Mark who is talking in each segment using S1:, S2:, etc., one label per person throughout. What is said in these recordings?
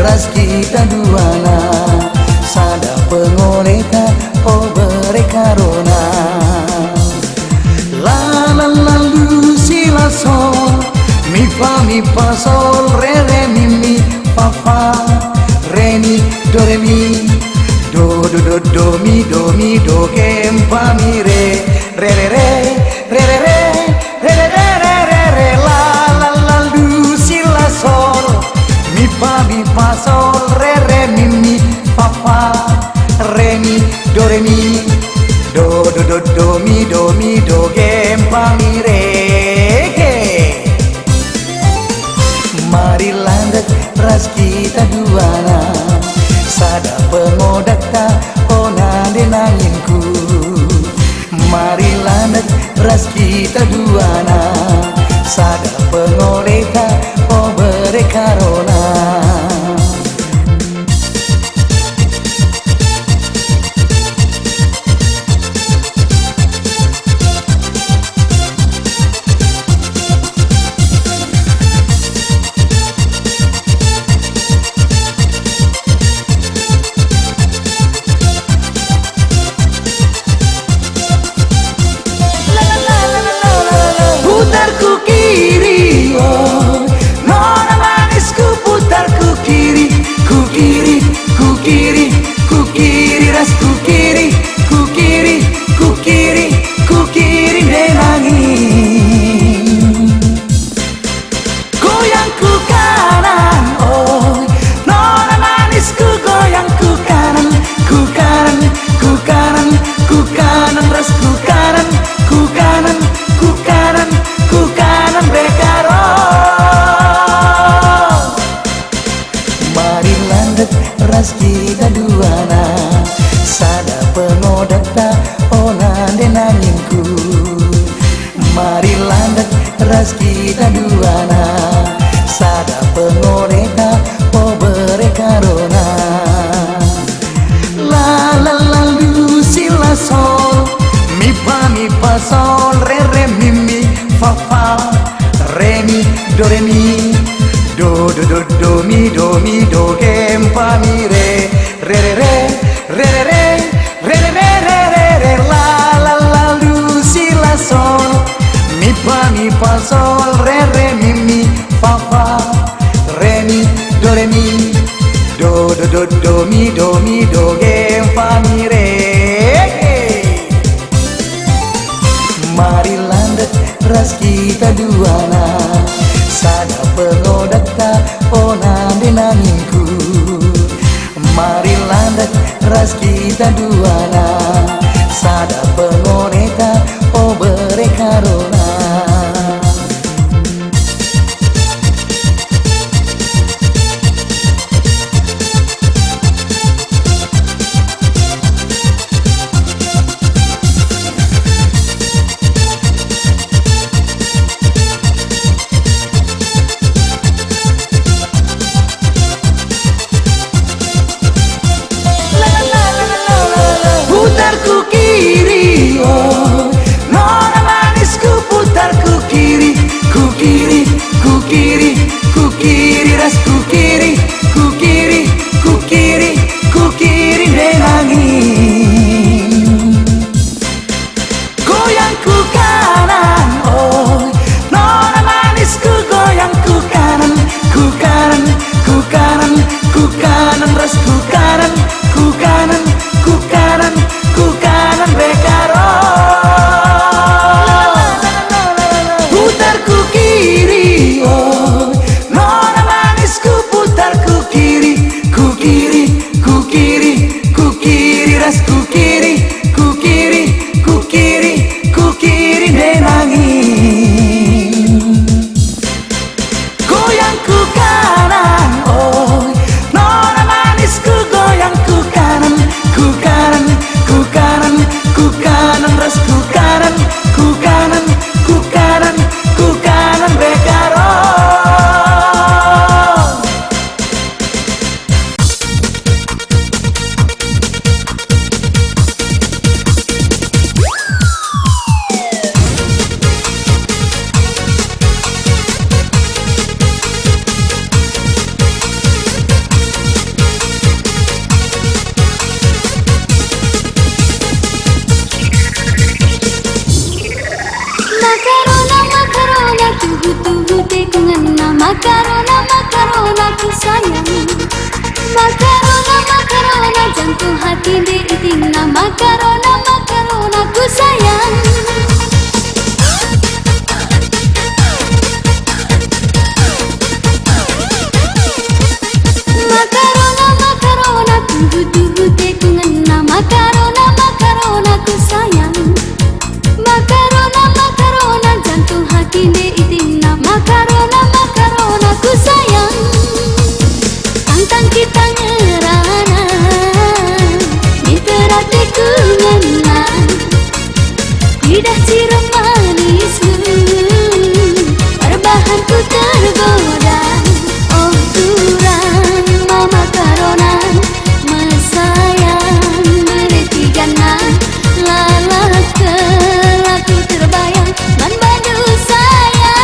S1: ras kita duana sada pengoleta oh berekarona la la la lu si la sol mi fa sol re re mi fa fa re mi do mi do ke fa mi re re re re re re re re re re re re re la la la lu si la sol mi fa sol re re mi fa fa re mi do mi do ke fa mi re ke mari landak ras kita duana sada pengodakta ona denanginku mari landak ras kita duana sada pengoleta oh berekarona putarku kiri oh nona manisku putarku kiri ku kiri ku kiri ku kiri ras ku kiri ku kiri ku kiri ku kiri denangin goyangku kanan oh nona manisku goyangku kanan ku kanan ku kanan ku kanan ras ku kanan ku kanan ku kanan ku kanan bekaro mari landak ras kita duana sada pengodakta ona denanginku mari landak ras kita duana sada pengoleta oh berekarona la la la lu si la sol mi fa sol re re mi fa fa re mi do mi do ke fa mi re re re re re re re re re re re re la la la lu si la sol mi fa sol re re mi fa fa re mi do mi do ke fa mi re mari landak ras kita duana sada pengodakta ona denanginku mari landak ras kita duana sada pengoleta oh berekarona putarku kiri
S2: makarona, makarona ku sayang. Makarona, makarona jantung hati diitingna. Makarona, makarona ku sayang. Makarona, makarona tuhu-tuhu te ku ngena. Makarona, makarona ku sayang. Makarona, makarona jantung hati diitingna. Makarona, makarona ku sayang. Tantang kita ngerana minterate ku ngena. Lidah cirum manismu perbahan ku tergoda. Oh turang mama karona mesayang bertigana. Lala kelaku terbayang man bandu sayang.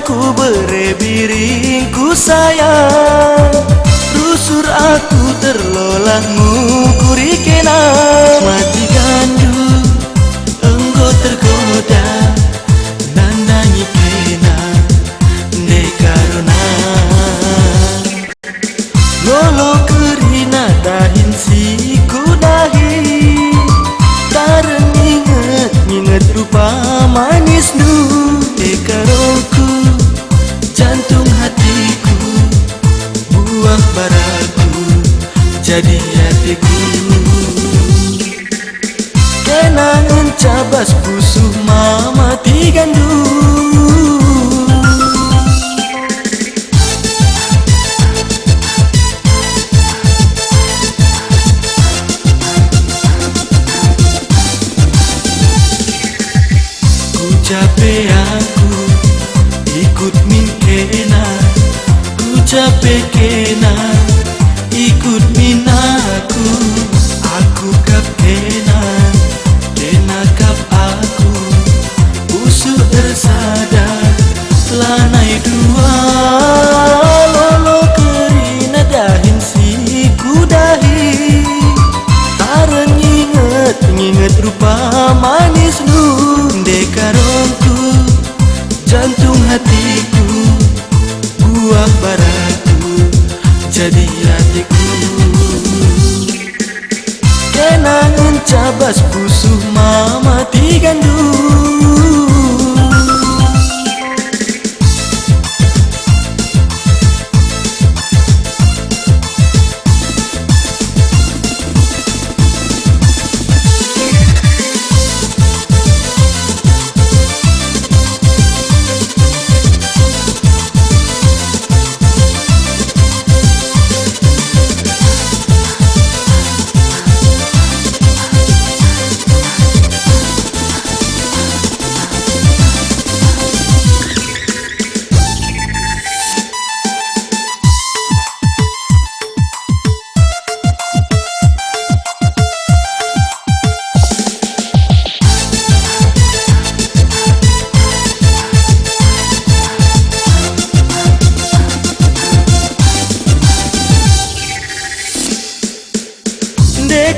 S3: karungku berebiring ku sayang, rusur aku terlolah ngukuri kena. Mati gandu enggo tergoda nandangi kena de karuna. Lolo kerina dahin si kudahi, tareng inget rupa manis nu de karongku, jantung hatiku, buah baraku, jadi hatiku. Kenangan cabas pusuh mama tigandu. Capek aku ikut min kena, ku capek kena ikut min aku kap kena, kena kap aku, usul tersada lanai dua. Lolo kerina dahin si kudahi, tareng inget rupa manis nu de karongku, jantung hatiku, buah baraku, jadi hatiku. Kenangan cabas pusuh mama tigandu.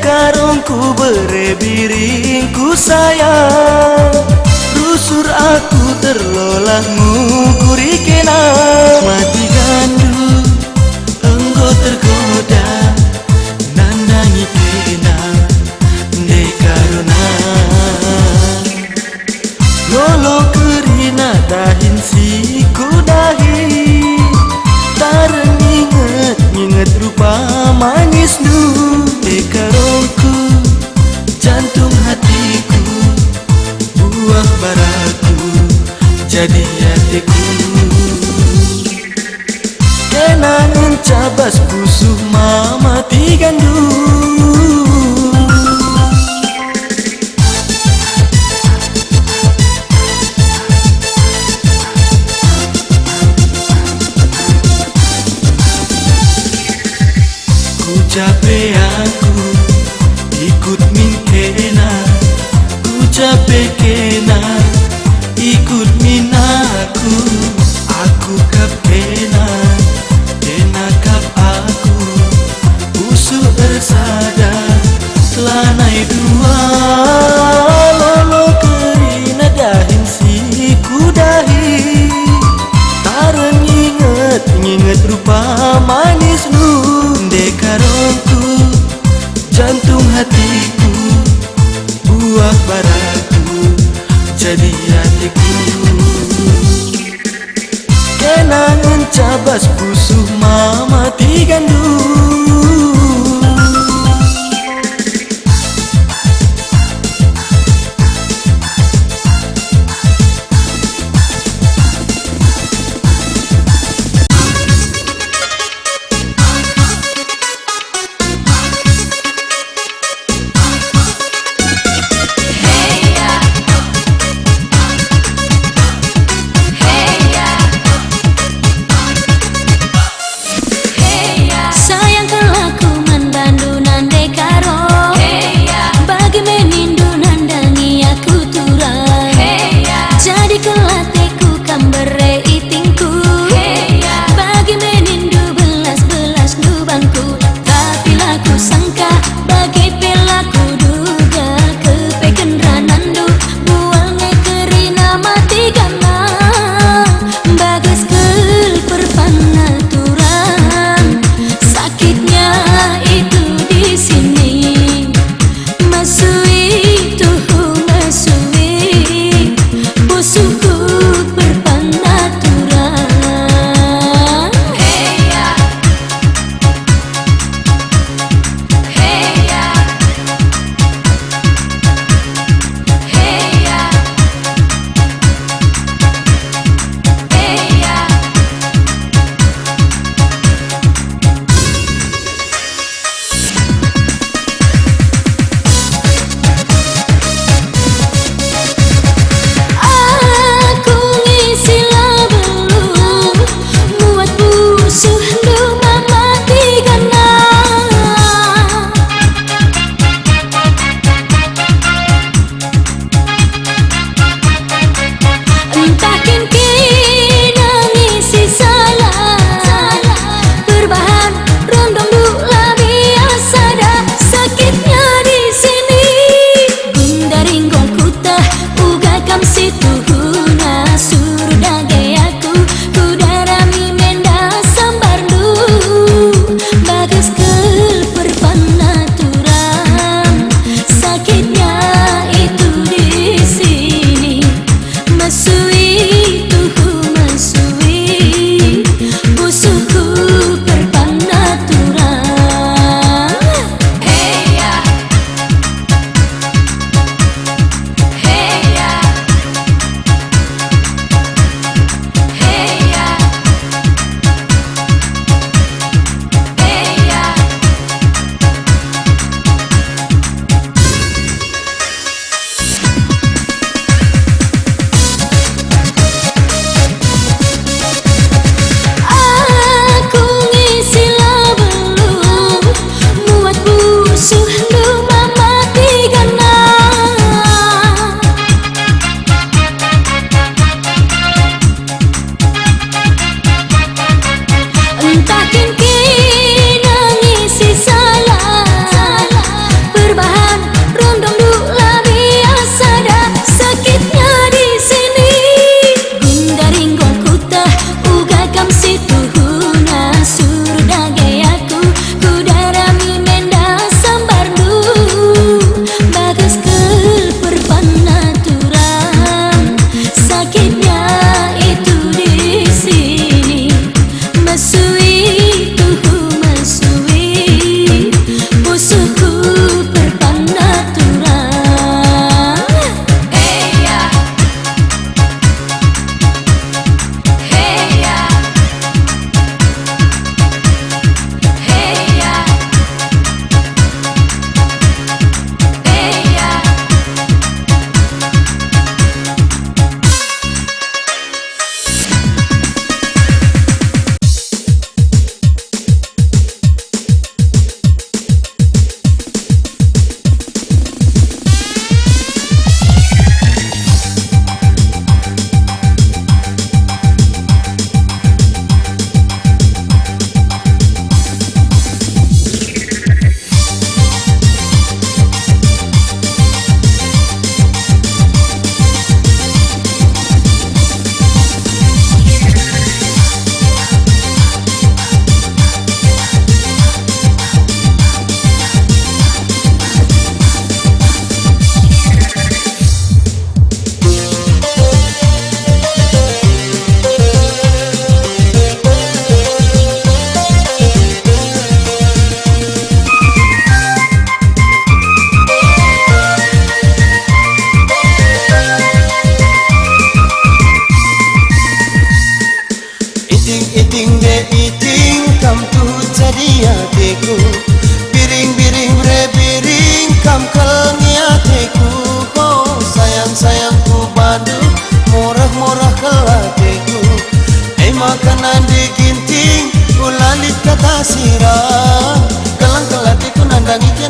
S3: Karungku berebiring ku sayang, rusur aku terlolah ngukuri kena. Mati gandu enggo tergoda nandangi kena de karuna. Lolo kerina dahin si kudahi, tareng inget rupa manis nu de karongku, jantung hatiku, buah baraku, jadi hatiku. Kenangan cabas pusuh mama tigandu. Capek aku ikut min kena, ku capek kena ikut min aku kap kena, kena kap aku, usul bersada lanai dua. Lolo kerina dahin si kudahi, tareng inget rupa manis nu de karongku, jantung hatiku, buah baraku, jadi hatiku. Kenangan cabas pusuh mama tigandu.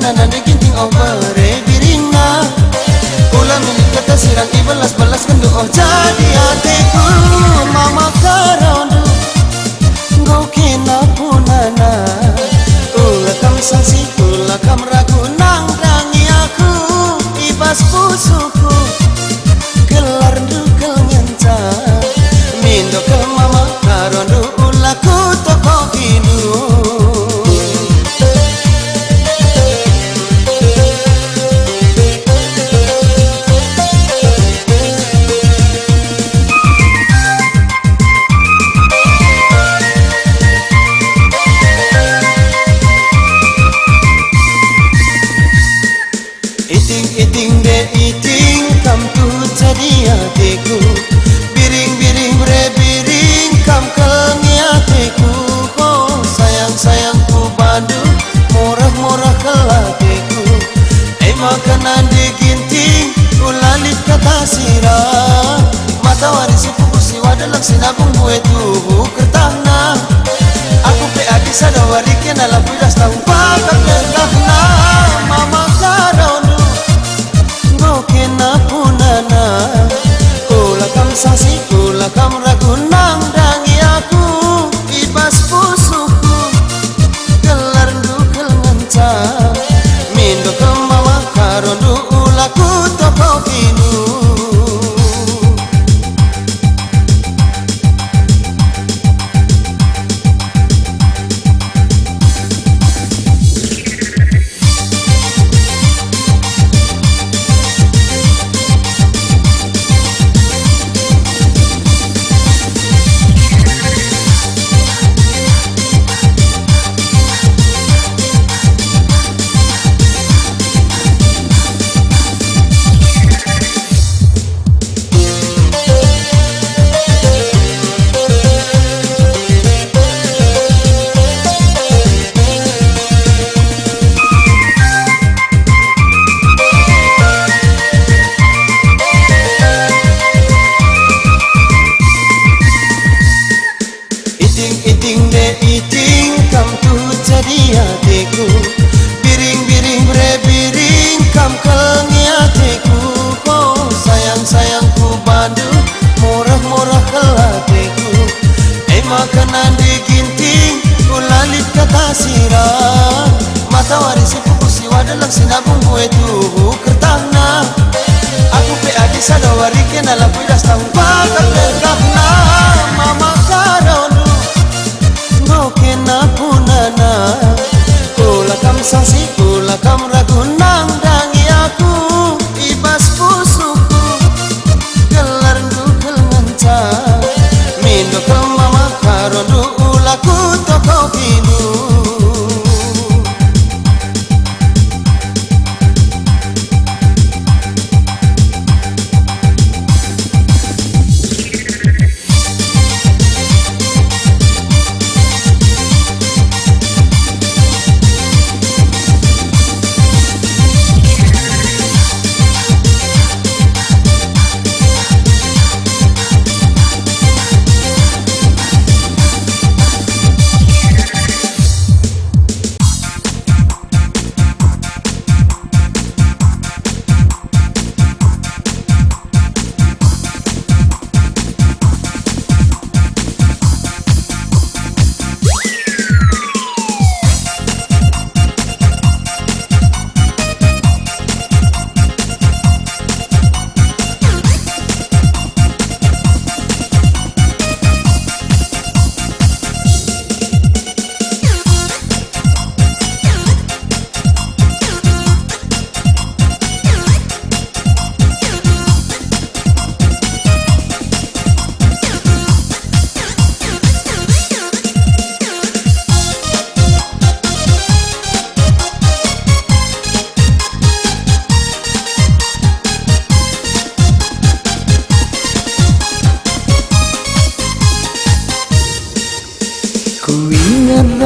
S3: nana de ginting o bare biringa. Ulah milik kata sirang ibalas-balas kendu oh jadi hatiku. Mama karondu go kena punana. Ulah kam sangsi, ulah kam ragu nang dangi aku. Ibas pusuku gelar dukel nyenca. Mindo ke mama karondu ulah ku toko hidup. Iting de iting kam tu jadi hatiku. Biring-biring bre biring kam kelengi hatiku. Oh sayang-sayangku bandu murah-murah kelatiku. Makanan diginting ulalit kata sirah. Matawari sepupu siwa dalam sinabung gue tubuh kertahna. Aku pe adi sadawari kena lapu das tahu bakal legahna. Mama karondu kena punana. Kula kam sasi, kula kam ragu nang dangi aku. Ibas pusuku gelar dukel ngenca. Mindo ke mama karondu ulaku toko kinu. Iting de iting kam tu jadi hatiku. Biring-biring bre biring kam kelengi hatiku. Oh sayang-sayangku bandu murah-murah kelatiku. Makanan diginting ulalit kata sirah. Matawari sepupu siwa dalam sinabung gue tubuh kertahna. Aku pe adi sadawari kena lapu das tahu bakal legahna. Mama karondu kena punana. Kula kam sasi, kula kam ragu nang dangi aku. Ibas pusuku gelar dukel ngenca. Mindo ke mama karondu ulaku toko hidup.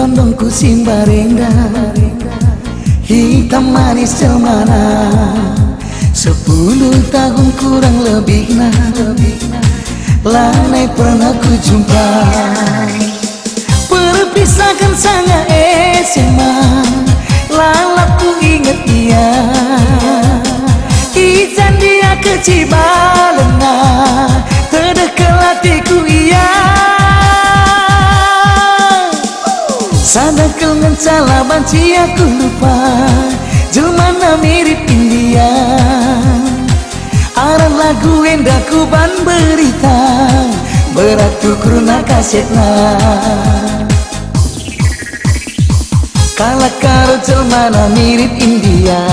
S1: Rondongku simbarenga hitam manis cemana. 10 tahun kurang lebih Lanai pernah ku jumpa. Perpisahan sangat SMA lalap ku inget dia. Izan dia ke Cibalena, terdekel hatiku iya. Sadakel ngencala banci aku lupa, jelmana mirip India. Aran lagu endaku ban berita, beratu kuruna kasetna. Kala karo jelmana mirip India,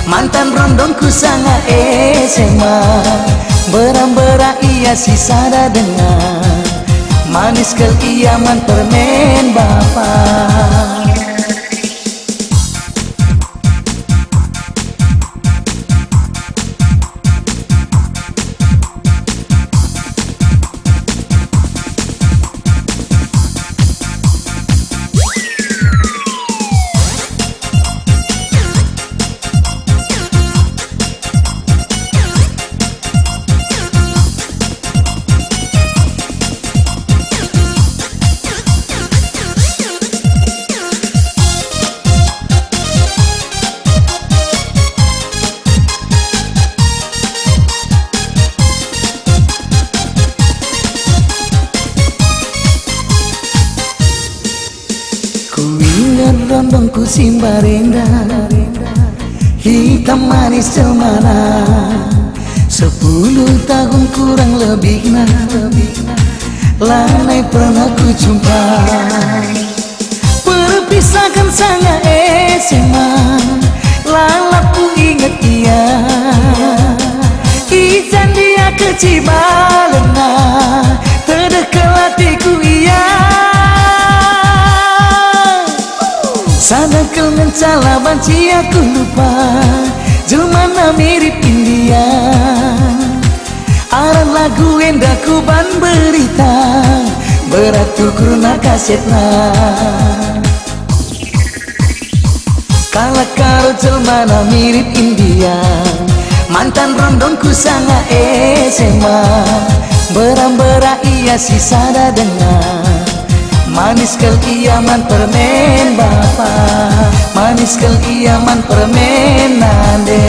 S1: mantan rondongku sangat SMA. Berambera iya si sada dengar, manis kel iya man permen bapak. Rondongku Simbarenda, hitam manis cemana. 10 tahun kurang lebihna, lanai pernah ku jumpa. Perpisahan sangat SMA, lalap ku inget dia. Izan dia ke Cibalena, terdekel hatiku iya. Sadakel ngencala banci aku lupa, jelmana mirip India. Aran lagu endaku ban berita, beratu kuruna kasetna. Kala karo jelmana mirip India, mantan rondongku sangat SMA. Berambera iya si sada dengar, manis kel iya man permen bapak, manis kel iya man permen nande.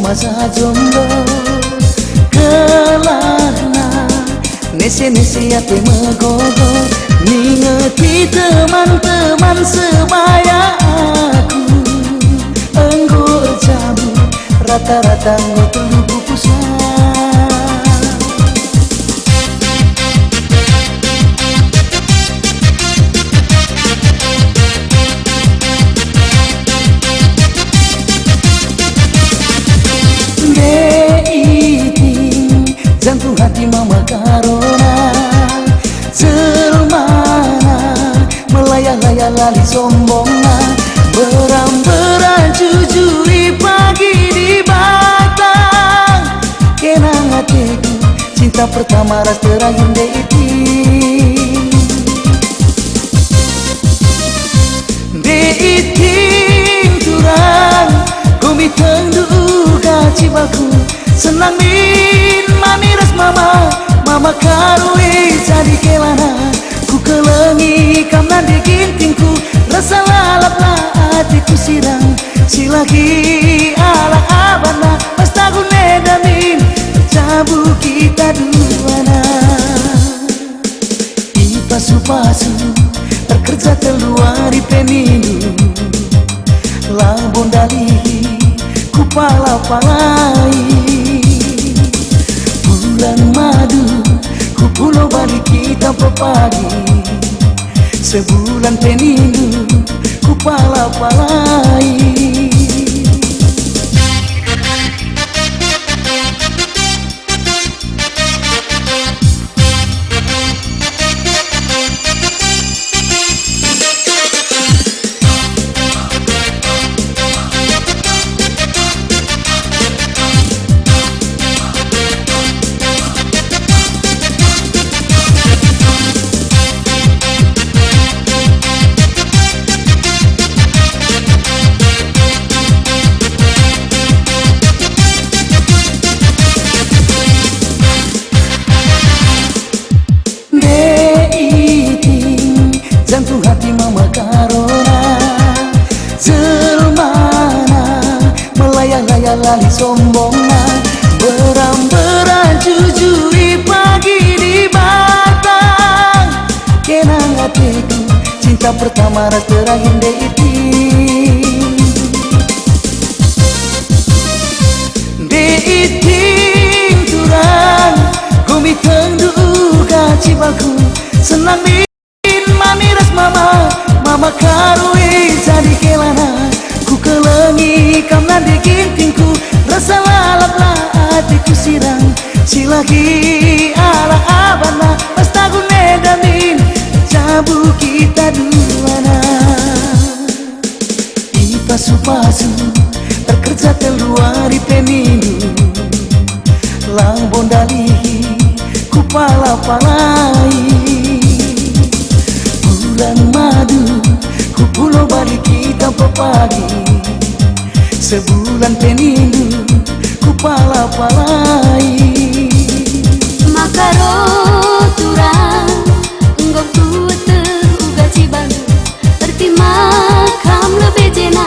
S1: masa jomblo kelahna nese-nese ate megogo ningeti teman-teman sebaya aku enggo jabu rata-rata ngotelu pupusan jantung hati mama karona jelmana melayang-layang lali sombongna beram-beram jujuri pagi di batang kenang hatiku cinta pertama ras terakhir deiting turang kumiteng duga cibaku senang min mami ras mama karui jadi kelana ku kelengi kamna digintingku rasa lalap na hatiku sirang silaki ala abana pasta gune damin cabu kita duana ipasu-pasu terkerja keluar di pemilu labon dalihi ku pala-palai bulan madu ku pulau balik kita pepagi sebulan penilu ku pala-palai jantung hati mama karona jelmana melayang-layang lali sombongna beram-beram jujuri pagi di batang kenang hatiku cinta pertama ras terakhir deiting turang kumiteng duga cibaku senang mami ras mama karui jadi kelana ku kelengi kamna digintingku rasa lalap na hatiku sirang silaki ala abana pasta gune damin cabu kita duana ipasu-pasu terkerja keluar di pemilu labon dalihi ku pala-palai bulan madu ku pulau balik kita pepagi sebulan penilu ku pala-palai
S2: makaro turang enggak kuat teruga cibalu erti makam lebih jena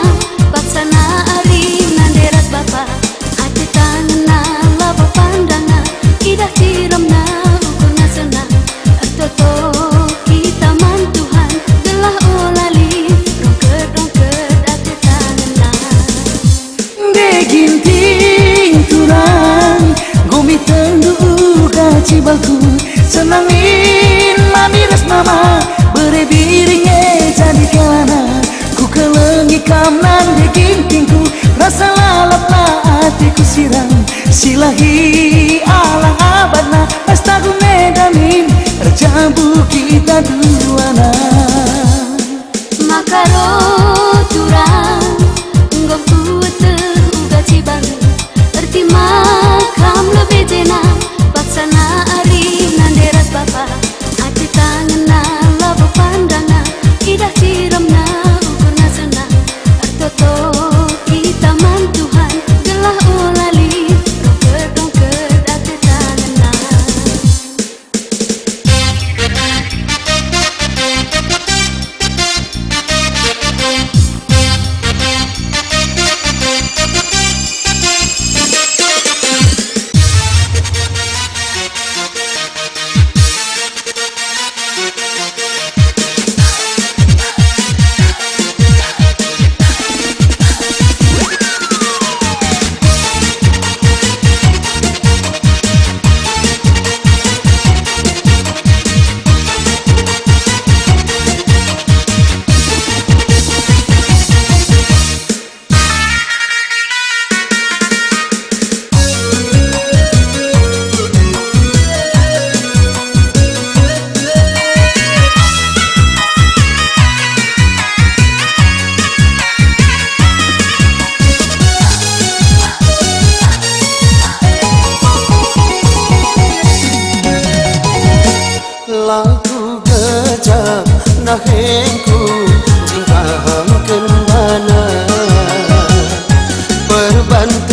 S2: paksana ari nanderas bapa ati tangan laba pandanga idah tiramna ukurna senang ertoto kita mantuhan belah olali rongket ati tangan
S1: deginting turang gomiteng duga cibaku senangin mami ras mama berebiringnya jadi kelana ku kelengi kamnan digintingku rasa lalap na hatiku sirang silahi ala abadna pasta gune damin tercabu kita duana
S2: makaro turang enggak kuat teruga cibalu erti makam lebih jena paksana ari nanderas bapa ati tangan laba pandanga idah tiramna ukurna senang ertoto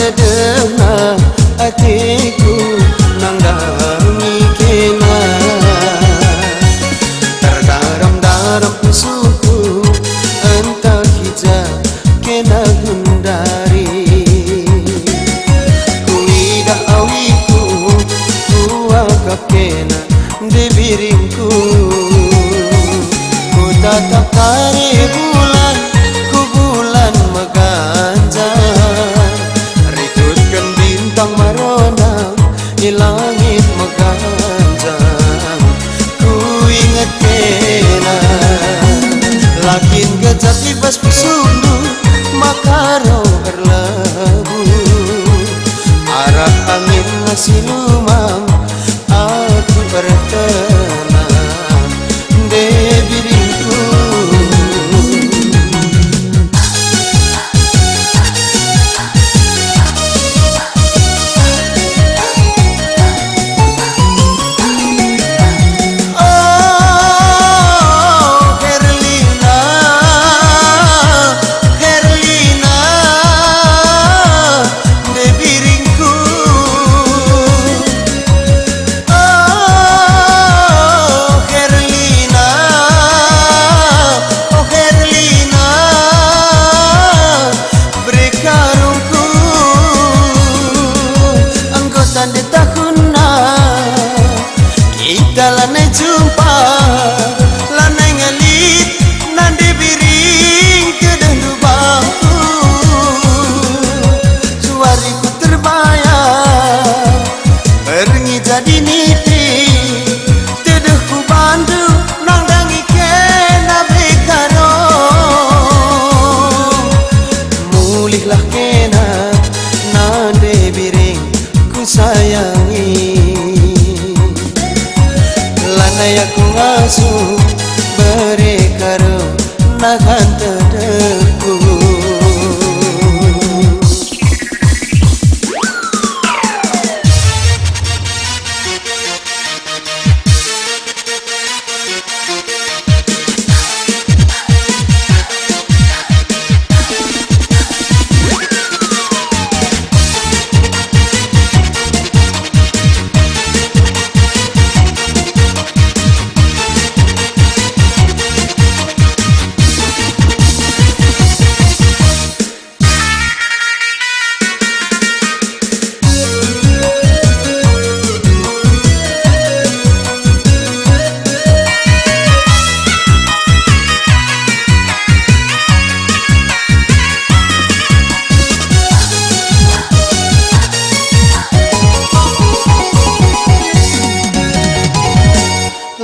S3: tedena hatiku nangdangi kena terdaram-daram usuku entah hijau kena gundari kuida awiku kuakap kena debiringku ku tatap kare bulan ku bulan maganja ritutkan bintang marona di langit maganjang ku ingat kena lakin gejat ibas pusunu makaro berlabu arah angin masih lumang aku bertenang debiringku di tahunna kita lanai jumpa lanai ngalit nande biring kedendu bangku suariku terbayang berngi jadi niti tedehku bandu nang dangi kena bekaro mulihlah kena nande biring sayangi lanai aku ngasuh beri karo nahan tedehku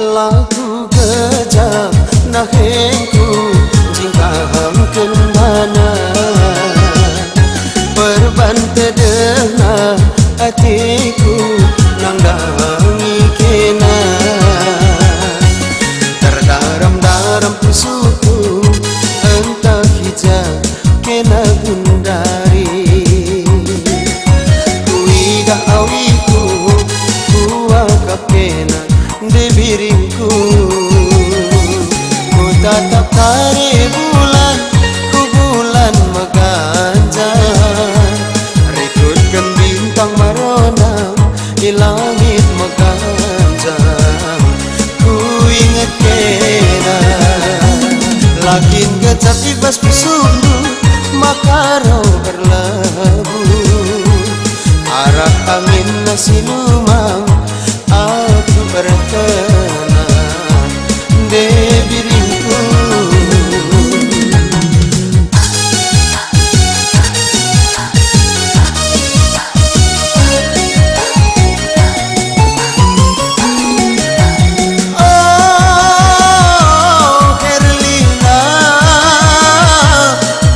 S3: laku kejam nahengku jingkaham kemana perban tedena hatiku nangdangi kena terdaram-daram usuku entah hijau kena gundari kuida awiku kuakap kena debiringku ku tatap kare bulan ku bulan maganjang ritutkan bintang marona di langit maganjang ku ingat kena lakin gejat ibas pusunu makaro berlabu arah angin masih lumang aku bertenang debiringku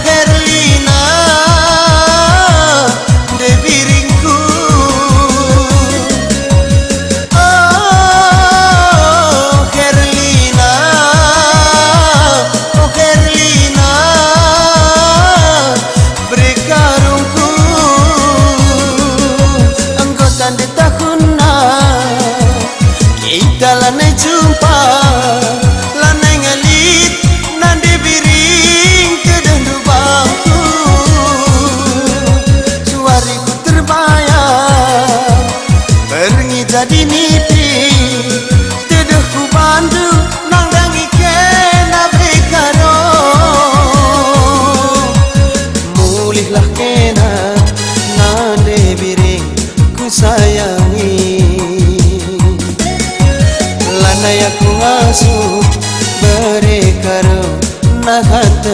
S3: Herlina debiringku jadi mimpi. Teduh ku bandu nang dangi kena bekaro. Mulihlah kena nande biring ku sayangi. Lanai aku ngasuh berekaro nah hati